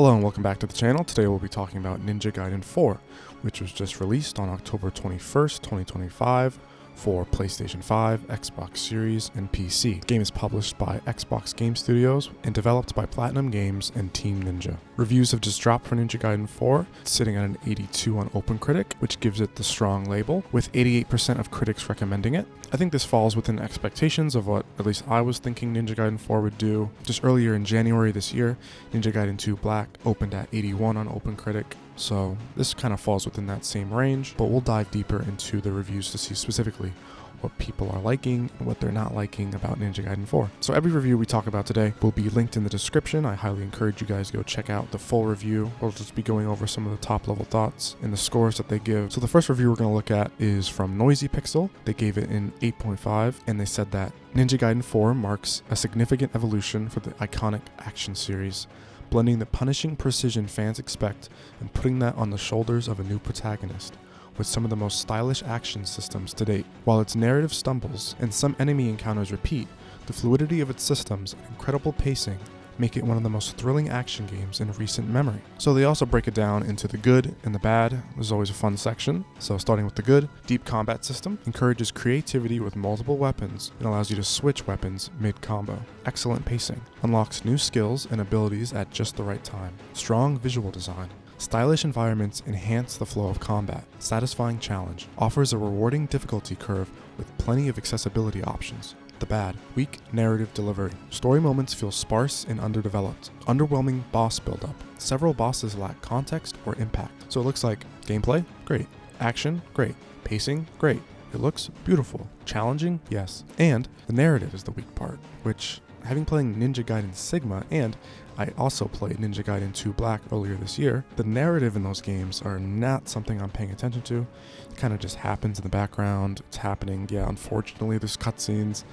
Hello and welcome back to the channel. Today we'll be talking about Ninja Gaiden 4, which was just released on October 21st, 2025 for PlayStation 5, Xbox Series, and PC. The game is published by Xbox Game Studios and developed by Platnium Games and Team Ninja. Reviews have just dropped for Ninja Gaiden 4. It's sitting at an 82 on OpenCritic, which gives it the strong label, with 88% of critics recommending it. I think this falls within expectations of what at least I was thinking Ninja Gaiden 4 would do. Just earlier in January this year, Ninja Gaiden 2 Black opened at 81 on OpenCritic, so this kind of falls within that same range, but we'll dive deeper into the reviews to see specifically what people are liking and what they're not liking about Ninja Gaiden 4. So every review we talk about today will be linked in the description. I highly encourage you guys to go check out the full review. We'll just be going over some of the top level thoughts and the scores that they give. So the first review we're going to look at is from Noisy Pixel. They gave it an 8.5 and they said that Ninja Gaiden 4 marks a significant evolution for the iconic action series, blending the punishing precision fans expect and putting that on the shoulders of a new protagonist, with some of the most stylish action systems to date. While its narrative stumbles and some enemy encounters repeat, the fluidity of its systems and incredible pacing make it one of the most thrilling action games in recent memory. So they also break it down into the good and the bad. There's always a fun section. So starting with the good, deep combat system encourages creativity with multiple weapons and allows you to switch weapons mid-combo. Excellent pacing, unlocks new skills and abilities at just the right time. Strong visual design. Stylish environments enhance the flow of combat. Satisfying challenge. Offers a rewarding difficulty curve with plenty of accessibility options. The bad. Weak narrative delivery. Story moments feel sparse and underdeveloped. Underwhelming boss buildup. Several bosses lack context or impact. So it looks like gameplay? Great. Action? Great. Pacing? Great. It looks beautiful. Challenging? Yes. And the narrative is the weak part, which, having played Ninja Gaiden Sigma, and I also played Ninja Gaiden 2 Black earlier this year, the narrative in those games are not something I'm paying attention to. It kind of just happens in the background. It's happening. Yeah, unfortunately, there's cutscenes.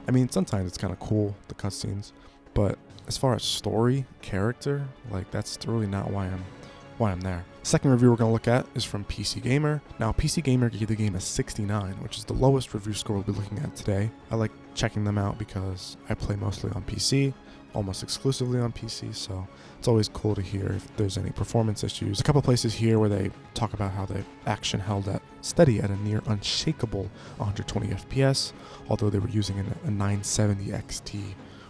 I mean, sometimes it's kind of cool, the cutscenes, but as far as story, character, like that's really not why I'm there. Second review we're going to look at is from PC Gamer. Now, PC Gamer gave the game a 69, which is the lowest review score we'll be looking at today. I like checking them out because I play mostly on PC, almost exclusively on PC, so it's always cool to hear if there's any performance issues. A couple places here where they talk about how the action held at steady at a near unshakable 120 FPS, although they were using a 970 XT.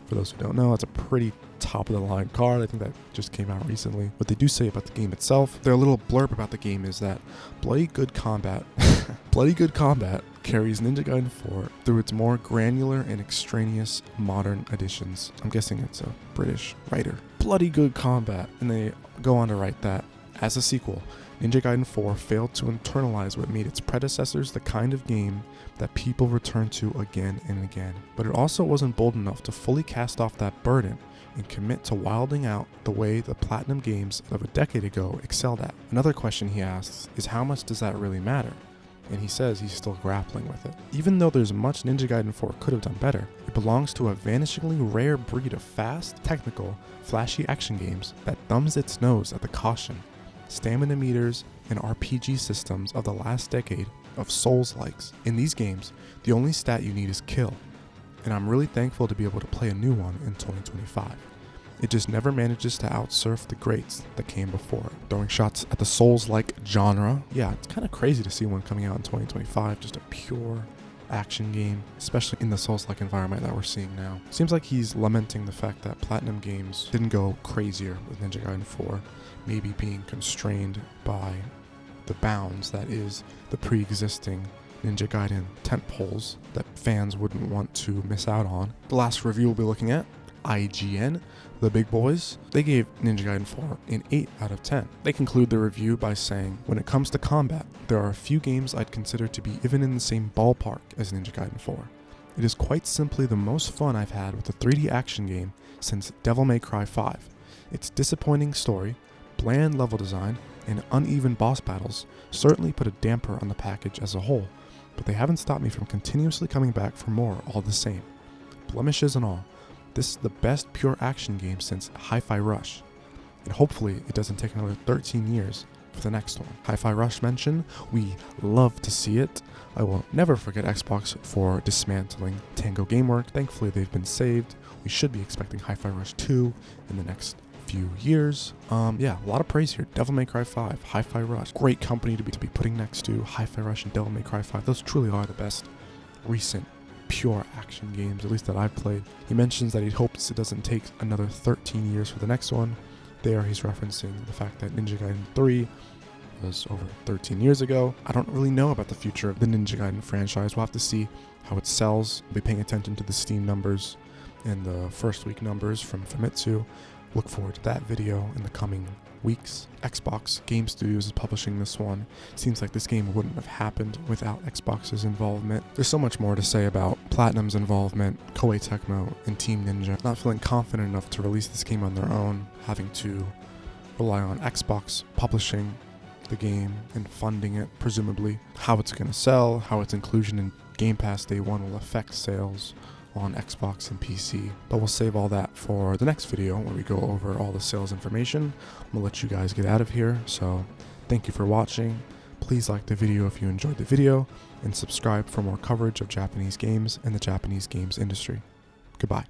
For those who don't know, that's a pretty top of the line card. I think that just came out recently. What they do say about the game itself, their little blurb about the game is that bloody good combat carries Ninja Gaiden 4 through its more granular and extraneous modern additions. I'm guessing it's a British writer. Bloody good combat. And they go on to write that as a sequel, Ninja Gaiden 4 failed to internalize what made its predecessors the kind of game that people return to again and again. But it also wasn't bold enough to fully cast off that burden and commit to wilding out the way the Platinum games of a decade ago excelled at. Another question he asks is, how much does that really matter? And he says he's still grappling with it. Even though there's much Ninja Gaiden 4 could have done better, it belongs to a vanishingly rare breed of fast, technical, flashy action games that thumbs its nose at the caution, stamina meters, and RPG systems of the last decade of Souls-likes. In these games, the only stat you need is kill, and I'm really thankful to be able to play a new one in 2025. It just never manages to outsurf the greats that came before it. Throwing shots at the Souls-like genre, yeah, it's kind of crazy to see one coming out in 2025, just a pure action game, especially in the Souls-like environment that we're seeing now. Seems like he's lamenting the fact that Platinum Games didn't go crazier with Ninja Gaiden 4, maybe being constrained by the bounds that is the pre-existing Ninja Gaiden tentpoles that fans wouldn't want to miss out on. The last review we'll be looking at, IGN, the big boys, they gave Ninja Gaiden 4 an 8 out of 10. They conclude the review by saying, when it comes to combat, there are a few games I'd consider to be even in the same ballpark as Ninja Gaiden 4. It is quite simply the most fun I've had with a 3D action game since Devil May Cry 5. Its disappointing story, bland level design, and uneven boss battles certainly put a damper on the package as a whole, but they haven't stopped me from continuously coming back for more all the same. Blemishes and all, this is the best pure action game since Hi-Fi Rush, and hopefully it doesn't take another 13 years for the next one. Hi-Fi Rush mention, we love to see it. I will never forget Xbox for dismantling Tango Gamework. Thankfully they've been saved. We should be expecting Hi-Fi Rush 2 in the next few years. Yeah, a lot of praise here. Devil May Cry 5, Hi-Fi Rush, great company to be putting next to Hi-Fi Rush and Devil May Cry 5. Those truly are the best recent pure action games, at least that I've played. He mentions that he hopes it doesn't take another 13 years for the next one. There he's referencing the fact that Ninja Gaiden 3 was over 13 years ago. I don't really know about the future of the Ninja Gaiden franchise. We'll have to see how it sells. I'll be paying attention to the Steam numbers and the first week numbers from Famitsu. Look forward to that video in the coming weeks. Xbox Game Studios is publishing this one. Seems like this game wouldn't have happened without Xbox's involvement. There's so much more to say about Platinum's involvement, Koei Tecmo, and Team Ninja. Not feeling confident enough to release this game on their own, having to rely on Xbox publishing the game and funding it, presumably. How it's going to sell, how its inclusion in Game Pass Day 1 will affect sales on Xbox and PC, but we'll save all that for the next video where we go over all the sales information. I'm gonna let you guys get out of here, so thank you for watching. Please like the video if you enjoyed the video, and subscribe for more coverage of Japanese games and the Japanese games industry. Goodbye.